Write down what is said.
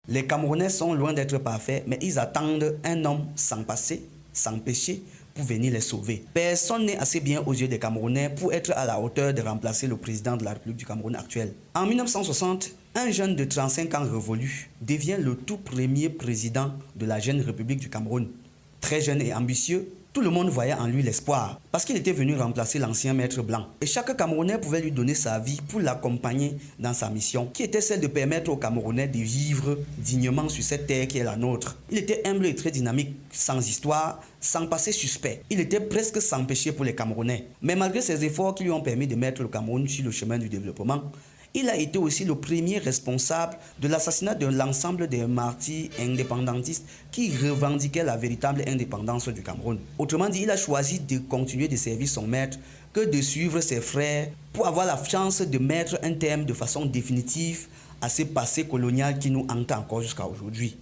Les Camerounais sont loin d'être parfaits, mais ils attendent un homme sans passé, sans péché, pour venir les sauver. Personne n'est assez bien aux yeux des Camerounais pour être à la hauteur de remplacer le président de la République du Cameroun actuel. En 1960, un jeune de 35 ans révolu devient le tout premier président de la jeune République du Cameroun. Très jeune et ambitieux, tout le monde voyait en lui l'espoir parce qu'il était venu remplacer l'ancien maître blanc. Et chaque Camerounais pouvait lui donner sa vie pour l'accompagner dans sa mission, qui était celle de permettre aux Camerounais de vivre dignement sur cette terre qui est la nôtre. Il était humble et très dynamique, sans histoire, sans passé suspect. Il était presque sans péché pour les Camerounais. Mais malgré ses efforts qui lui ont permis de mettre le Cameroun sur le chemin du développement, il a été aussi le premier responsable de l'assassinat de l'ensemble des martyrs indépendantistes qui revendiquaient la véritable indépendance du Cameroun. Autrement dit, il a choisi de continuer de servir son maître que de suivre ses frères pour avoir la chance de mettre un terme de façon définitive à ce passé colonial qui nous hante encore jusqu'à aujourd'hui.